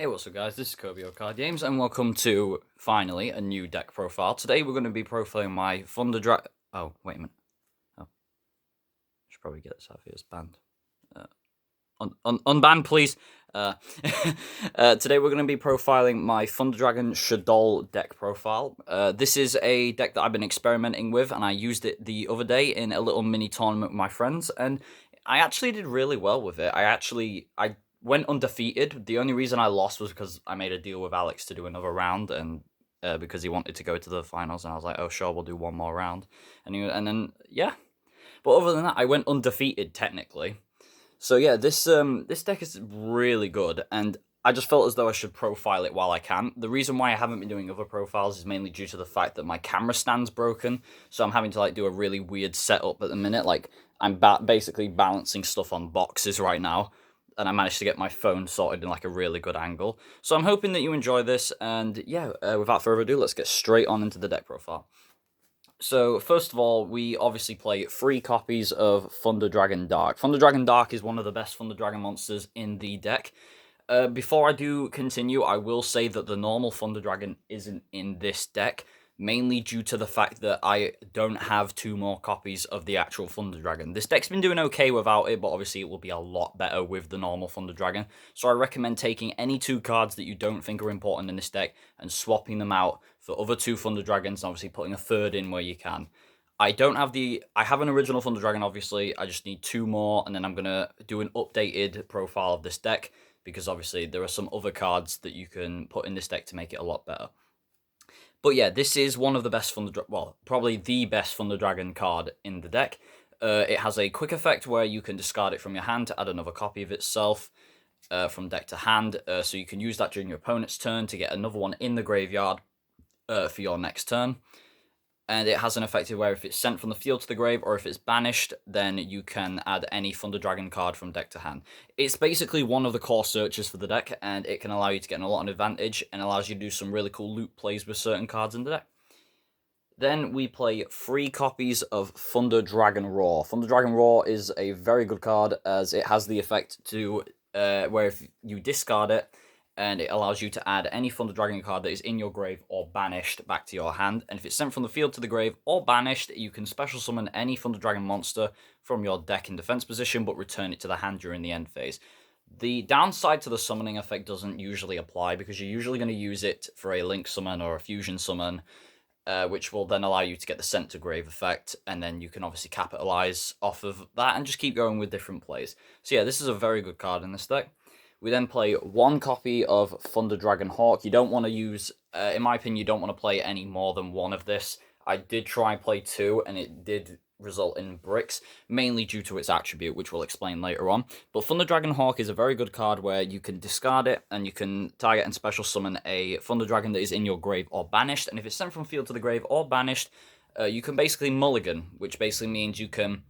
Hey, what's up guys, this is Kobe Card Games, and welcome to, finally, a new deck profile. Today we're going to be profiling my Thunder Dragon... Oh, wait a minute. Oh, should probably get this out of here, it's banned. Unbanned, please. Today we're going to be profiling my Thunder Dragon Shaddoll deck profile. This is a deck that I've been experimenting with, and I used it the other day in a little mini tournament with my friends, and I actually did really well with it. I went undefeated. The only reason I lost was because I made a deal with Alex to do another round, and because he wanted to go to the finals, and I was like, oh sure, we'll do one more round. And then, yeah. But other than that, I went undefeated, technically. So yeah, this deck is really good, and I just felt as though I should profile it while I can. The reason why I haven't been doing other profiles is mainly due to the fact that my camera stand's broken, so I'm having to like do a really weird setup at the minute. Like I'm basically balancing stuff on boxes right now, and I managed to get my phone sorted in like a really good angle. So I'm hoping that you enjoy this, and yeah, without further ado, let's get straight on into the deck profile. So, first of all, we obviously play 3 copies of Thunder Dragon Dark. Thunder Dragon Dark is one of the best Thunder Dragon monsters in the deck. Before I do continue, I will say that the normal Thunder Dragon isn't in this deck, mainly due to the fact that I don't have 2 more copies of the actual Thunder Dragon. This deck's been doing okay without it, but obviously it will be a lot better with the normal Thunder Dragon. So I recommend taking any 2 cards that you don't think are important in this deck and swapping them out for other 2 Thunder Dragons, and obviously putting a third in where you can. I have an original Thunder Dragon, obviously. I just need 2 more, and then I'm going to do an updated profile of this deck, because obviously there are some other cards that you can put in this deck to make it a lot better. But yeah, this is one of the best probably the best Thunder Dragon card in the deck. It has a quick effect where you can discard it from your hand to add another copy of itself from deck to hand. So you can use that during your opponent's turn to get another one in the graveyard for your next turn. And it has an effect where if it's sent from the field to the grave, or if it's banished, then you can add any Thunder Dragon card from deck to hand. It's basically one of the core searches for the deck, and it can allow you to get a lot of advantage, and allows you to do some really cool loot plays with certain cards in the deck. Then we play 3 copies of Thunder Dragon Roar. Thunder Dragon Roar is a very good card, as it has the effect to where if you discard it, and it allows you to add any Thunder Dragon card that is in your grave or banished back to your hand. And if it's sent from the field to the grave or banished, you can special summon any Thunder Dragon monster from your deck in defense position, but return it to the hand during the end phase. The downside to the summoning effect doesn't usually apply, because you're usually going to use it for a link summon or a fusion summon, which will then allow you to get the sent to grave effect, and then you can obviously capitalize off of that and just keep going with different plays. So yeah, this is a very good card in this deck. We then play 1 copy of Thunder Dragon Hawk. You don't want to use, in my opinion, you don't want to play any more than 1 of this. I did try and play 2, and it did result in bricks, mainly due to its attribute, which we'll explain later on. But Thunder Dragon Hawk is a very good card where you can discard it, and you can target and special summon a Thunder Dragon that is in your grave or banished. And if it's sent from field to the grave or banished, you can basically mulligan, which basically means you can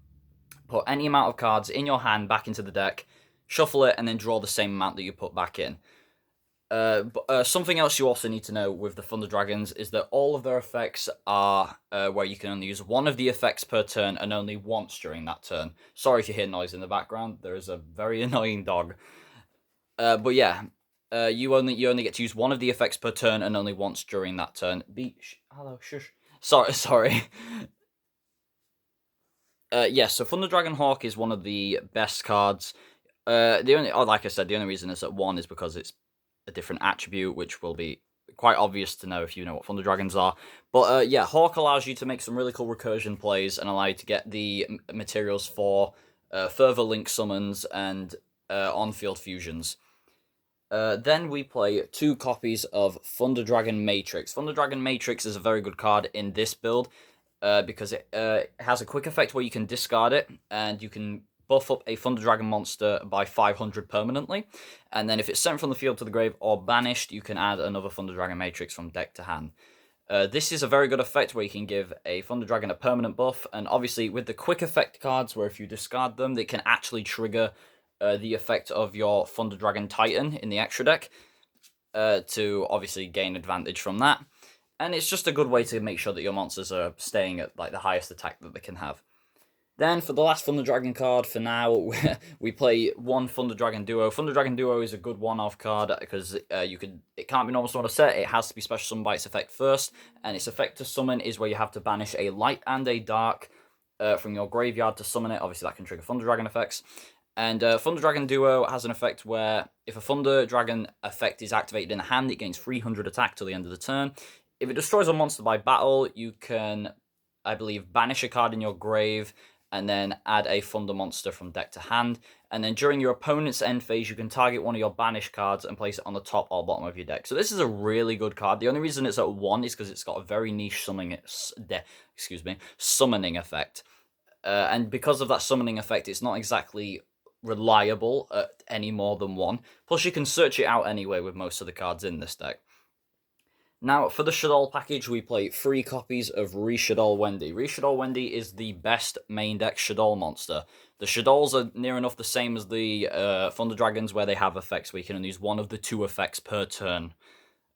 put any amount of cards in your hand back into the deck, shuffle it, and then draw the same amount that you put back in. Something else you also need to know with the Thunder Dragons is that all of their effects are where you can only use 1 of the effects per turn, and only once during that turn. Sorry if you hear noise in the background, there is a very annoying dog. But yeah, you only get to use 1 of the effects per turn, and only once during that turn. Hello, shush. Sorry. Yeah, so Thunder Dragon Hawk is one of the best cards. Like I said, the only reason it's at 1 is because it's a different attribute, which will be quite obvious to know if you know what Thunder Dragons are. But yeah, Hawk allows you to make some really cool recursion plays, and allow you to get the materials for further link summons and on-field fusions. Then we play 2 copies of Thunder Dragon Matrix. Thunder Dragon Matrix is a very good card in this build, because it has a quick effect where you can discard it, and you can buff up a Thunder Dragon monster by 500 permanently. And then if it's sent from the field to the grave or banished, you can add another Thunder Dragon Matrix from deck to hand. This is a very good effect where you can give a Thunder Dragon a permanent buff, and obviously with the quick effect cards, where if you discard them, they can actually trigger the effect of your Thunder Dragon Titan in the extra deck, to obviously gain advantage from that. And it's just a good way to make sure that your monsters are staying at like the highest attack that they can have. Then for the last Thunder Dragon card, for now, we play one Thunder Dragon Duo. Thunder Dragon Duo is a good one-off card because it can't be normal summon or set. It has to be special summon by its effect first, and its effect to summon is where you have to banish a light and a dark from your graveyard to summon it. Obviously, that can trigger Thunder Dragon effects. And Thunder Dragon Duo has an effect where if a Thunder Dragon effect is activated in the hand, it gains 300 attack till the end of the turn. If it destroys a monster by battle, you can, I believe, banish a card in your grave and then add a Thunder monster from deck to hand. And then during your opponent's end phase, you can target one of your banished cards and place it on the top or bottom of your deck. So this is a really good card. The only reason it's at 1 is because it's got a very niche summoning effect. And because of that summoning effect, it's not exactly reliable at any more than 1. Plus, you can search it out anyway with most of the cards in this deck. Now, for the Shaddoll package, we play 3 copies of Shaddoll Wendy. Shaddoll Wendy is the best main deck Shaddoll monster. The Shaddolls are near enough the same as the Thunder Dragons, where they have effects where you can only use one of the 2 effects per turn,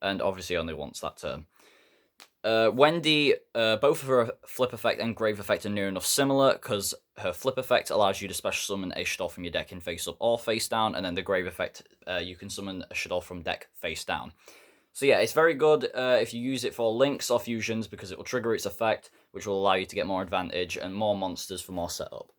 and obviously only once that turn. Wendy, both of her flip effect and grave effect are near enough similar, because her flip effect allows you to special summon a Shaddoll from your deck in face up or face down, and then the grave effect, you can summon a Shaddoll from deck face down. So yeah, it's very good if you use it for links or fusions, because it will trigger its effect, which will allow you to get more advantage and more monsters for more setup.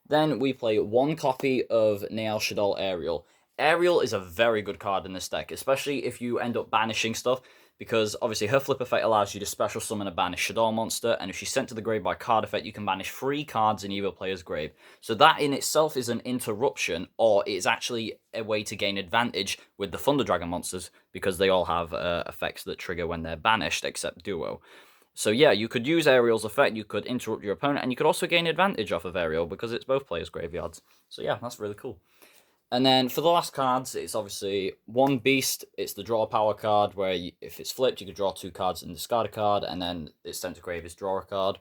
Then we play 1 copy of Nael Shaddoll Ariel. Ariel is a very good card in this deck, especially if you end up banishing stuff, because obviously her flip effect allows you to special summon a banished Shaddoll monster, and if she's sent to the grave by card effect, you can banish 3 cards in either player's grave. So that in itself is an interruption, or it's actually a way to gain advantage with the Thunder Dragon monsters, because they all have effects that trigger when they're banished, except Duo. So yeah, you could use Ariel's effect, you could interrupt your opponent, and you could also gain advantage off of Ariel, because it's both players' graveyards. So yeah, that's really cool. And then for the last cards, it's obviously 1 Beast. It's the draw power card, where if it's flipped, you could draw 2 cards and discard a card, and then it's sent to grave is draw a card.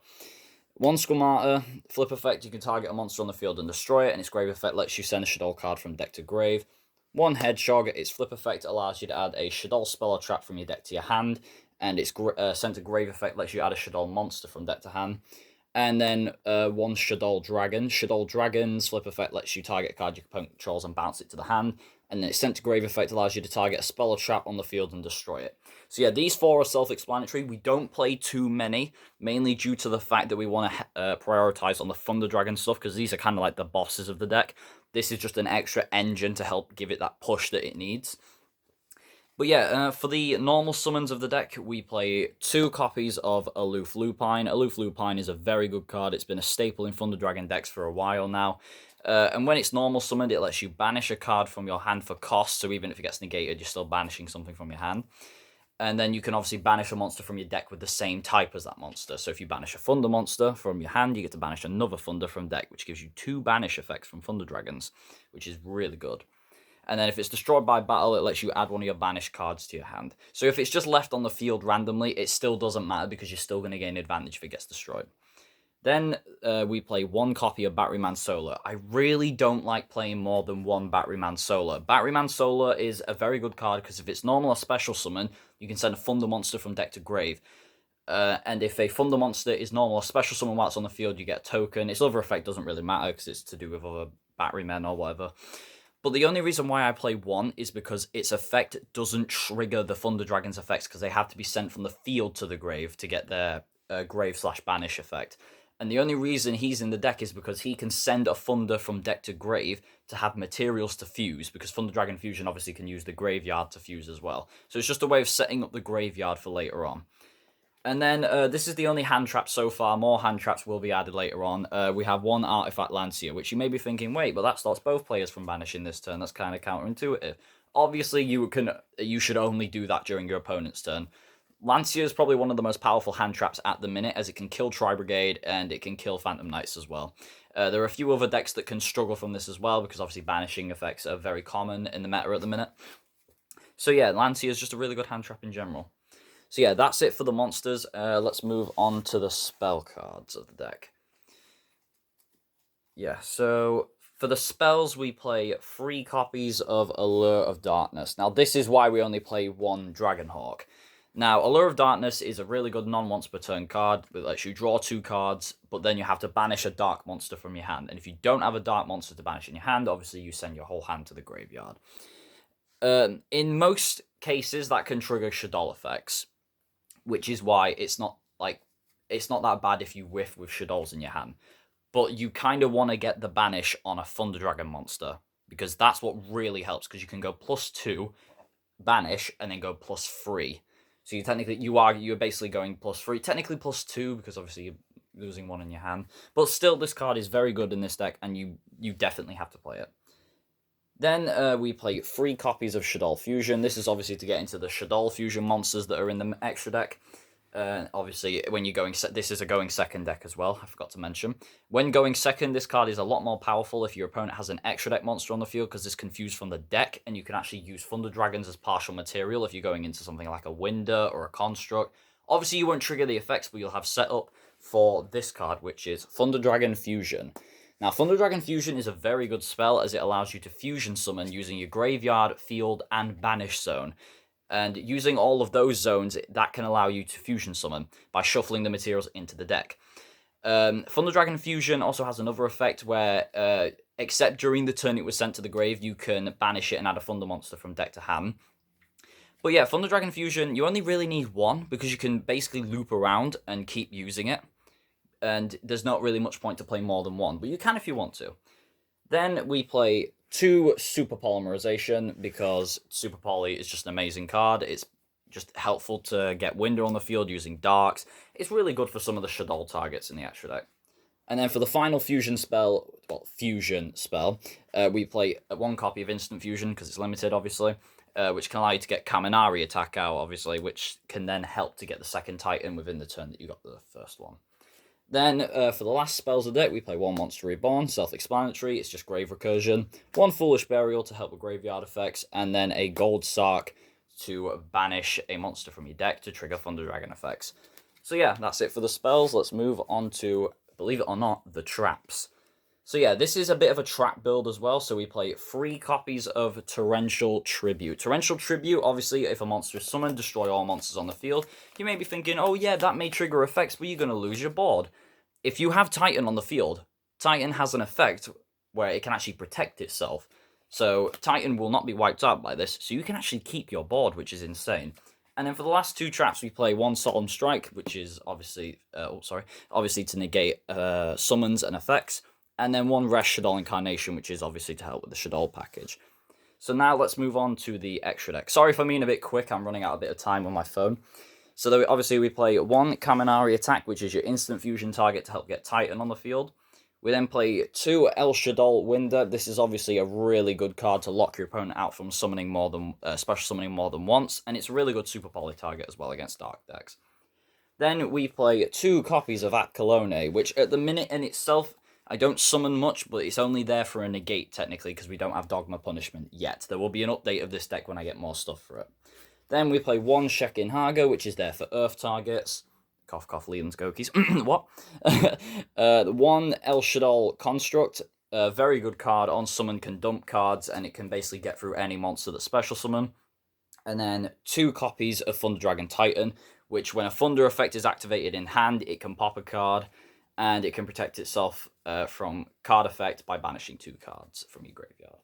1 Squamata, flip effect, you can target a monster on the field and destroy it, and its grave effect lets you send a Shaddoll card from deck to grave. 1 Hedgehog, its flip effect allows you to add a Shaddoll spell or trap from your deck to your hand, and its sent to grave effect lets you add a Shaddoll monster from deck to hand. And then 1 Shaddoll Dragon. Shaddoll Dragon's flip effect lets you target a card your opponent controls and bounce it to the hand. And then its sent to grave effect allows you to target a spell or trap on the field and destroy it. So yeah, these 4 are self-explanatory. We don't play too many, mainly due to the fact that we want to prioritize on the Thunder Dragon stuff, because these are kind of like the bosses of the deck. This is just an extra engine to help give it that push that it needs. But yeah, for the normal summons of the deck, we play 2 copies of Aloof Lupine. Aloof Lupine is a very good card. It's been a staple in Thunder Dragon decks for a while now. And when it's normal summoned, it lets you banish a card from your hand for cost, so even if it gets negated, you're still banishing something from your hand. And then you can obviously banish a monster from your deck with the same type as that monster. So if you banish a Thunder monster from your hand, you get to banish another Thunder from deck, which gives you 2 banish effects from Thunder Dragons, which is really good. And then if it's destroyed by battle, it lets you add one of your banished cards to your hand. So if it's just left on the field randomly, it still doesn't matter, because you're still going to gain advantage if it gets destroyed. Then we play 1 copy of Batteryman Solar. I really don't like playing more than 1 Batteryman Solar. Batteryman Solar is a very good card, because if it's normal or special summon, you can send a Thunder monster from deck to grave. And if a Thunder monster is normal or special summon while it's on the field, you get a token. Its other effect doesn't really matter, because it's to do with other Batterymen or whatever. But the only reason why I play 1 is because its effect doesn't trigger the Thunder Dragon's effects, because they have to be sent from the field to the grave to get their grave/banish effect. And the only reason he's in the deck is because he can send a Thunder from deck to grave to have materials to fuse, because Thunder Dragon Fusion obviously can use the graveyard to fuse as well. So it's just a way of setting up the graveyard for later on. And then this is the only hand trap so far. More hand traps will be added later on. We have 1 Artifact Lancia, which you may be thinking, wait, but that stops both players from banishing this turn. That's kind of counterintuitive. Obviously, you should only do that during your opponent's turn. Lancia is probably one of the most powerful hand traps at the minute, as it can kill Tri-Brigade and it can kill Phantom Knights as well. There are a few other decks that can struggle from this as well, because obviously banishing effects are very common in the meta at the minute. So yeah, Lancia is just a really good hand trap in general. So yeah, that's it for the monsters. Let's move on to the spell cards of the deck. Yeah, so for the spells, we play 3 copies of Allure of Darkness. Now, this is why we only play 1 Dragonhawk. Now, Allure of Darkness is a really good non-once per turn card. It lets you draw 2 cards, but then you have to banish a dark monster from your hand. And if you don't have a dark monster to banish in your hand, obviously you send your whole hand to the graveyard. In most cases, that can trigger Shaddoll effects, which is why it's not that bad if you whiff with Shaddolls in your hand. But you kind of want to get the banish on a Thunder Dragon monster, because that's what really helps, because you can go +2, banish, and then go +3. So you're basically going +3, technically +2, because obviously you're losing one in your hand. But still, this card is very good in this deck, and you definitely have to play it. Then we play 3 copies of Shaddoll Fusion. This is obviously to get into the Shaddoll Fusion monsters that are in the extra deck. Obviously, when you're going, this is a going second deck as well. I forgot to mention. When going second, this card is a lot more powerful if your opponent has an extra deck monster on the field, because it's confused from the deck, and you can actually use Thunder Dragons as partial material if you're going into something like a Winder or a Construct. Obviously, you won't trigger the effects, but you'll have setup for this card, which is Thunder Dragon Fusion. Now, Thunder Dragon Fusion is a very good spell, as it allows you to fusion summon using your graveyard, field, and banish zone. And using all of those zones, that can allow you to fusion summon by shuffling the materials into the deck. Thunder Dragon Fusion also has another effect where, except during the turn it was sent to the grave, you can banish it and add a Thunder monster from deck to hand. But yeah, Thunder Dragon Fusion, you only really need 1, because you can basically loop around and keep using it. And there's not really much point to play more than 1, but you can if you want to. Then we play 2 Super Polymerization, because Super Poly is just an amazing card. It's just helpful to get Winder on the field using Darks. It's really good for some of the Shaddoll targets in the extra deck. And then for the final fusion spell, we play 1 copy of Instant Fusion, because it's limited, obviously, which can allow you to get Kaminari attack out, obviously, which can then help to get the second Titan within the turn that you got the first one. Then, for the last spells of the deck, we play 1 Monster Reborn, self-explanatory, it's just Grave Recursion, 1 Foolish Burial to help with graveyard effects, and then a Gold Sark to banish a monster from your deck to trigger Thunder Dragon effects. So yeah, that's it for the spells. Let's move on to, believe it or not, the traps. So yeah, this is a bit of a trap build as well, so we play 3 copies of Torrential Tribute. Torrential Tribute, obviously, if a monster is summoned, destroy all monsters on the field. You may be thinking, oh yeah, that may trigger effects, but you're going to lose your board. If you have Titan on the field, Titan has an effect where it can actually protect itself. So Titan will not be wiped out by this, so you can actually keep your board, which is insane. And then for the last 2 traps, we play 1 Solemn Strike, which is obviously to negate summons and effects. And then 1 Resh Shaddoll Incarnation, which is obviously to help with the Shaddoll package. So now let's move on to the extra deck. Sorry if I'm being a bit quick, I'm running out a bit of time on my phone. So obviously we play 1 Kaminari attack, which is your instant fusion target to help get Titan on the field. We then play 2 El Shaddoll Winder. This is obviously a really good card to lock your opponent out from summoning special summoning more than once, and it's a really good Super Poly target as well against Dark decks. Then we play 2 copies of At Colone, which at the minute in itself, I don't summon much, but it's only there for a negate technically, because we don't have Dogma Punishment yet. There will be an update of this deck when I get more stuff for it. Then we play 1 Shekin Haga, which is there for Earth targets. Cough, cough, Leland's Gokies. What? 1 El Shaddoll Construct. A very good card. On summon can dump cards, and it can basically get through any monster that's special summon. And then 2 copies of Thunder Dragon Titan, which when a Thunder effect is activated in hand, it can pop a card, and it can protect itself from card effect by banishing 2 cards from your graveyard.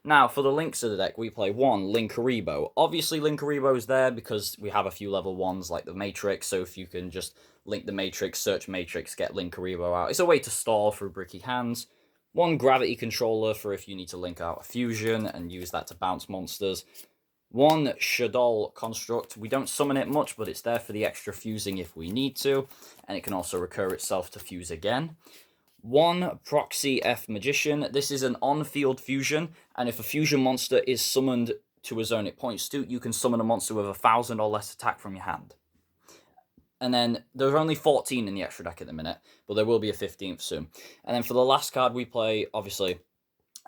Now, for the links of the deck, we play 1 Linkuriboh. Obviously, Linkuriboh is there because we have a few level 1s like the Matrix, so if you can just link the Matrix, search Matrix, get Linkuriboh out. It's a way to stall through bricky hands. 1 Gravity Controller for if you need to link out a Fusion and use that to bounce monsters. 1 Shaddoll Construct. We don't summon it much, but it's there for the extra fusing if we need to, and it can also recur itself to fuse again. 1 Proxy F Magician. This is an on-field fusion, and if a fusion monster is summoned to a zone it points to, you can summon a monster with 1,000 or less attack from your hand. And then there are only 14 in the extra deck at the minute, but there will be a 15th soon. And then for the last card, we play, obviously,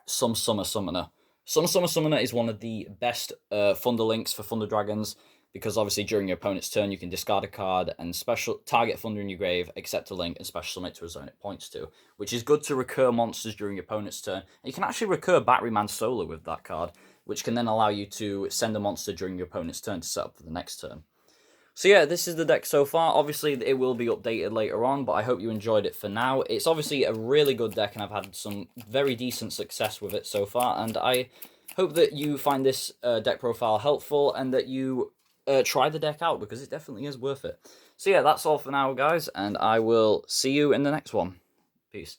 Some Summer Summoner. Some Summer Summoner is one of the best Thunder links for Thunder Dragons, because obviously during your opponent's turn, you can discard a card and special target Thunder in your grave, accept a link, and special summon it to a zone it points to, which is good to recur monsters during your opponent's turn. And you can actually recur Batteryman Solar with that card, which can then allow you to send a monster during your opponent's turn to set up for the next turn. So yeah, this is the deck so far. Obviously, it will be updated later on, but I hope you enjoyed it for now. It's obviously a really good deck, and I've had some very decent success with it so far, and I hope that you find this deck profile helpful, and that you try the deck out, because it definitely is worth it. So yeah, that's all for now, guys, and I will see you in the next one. Peace.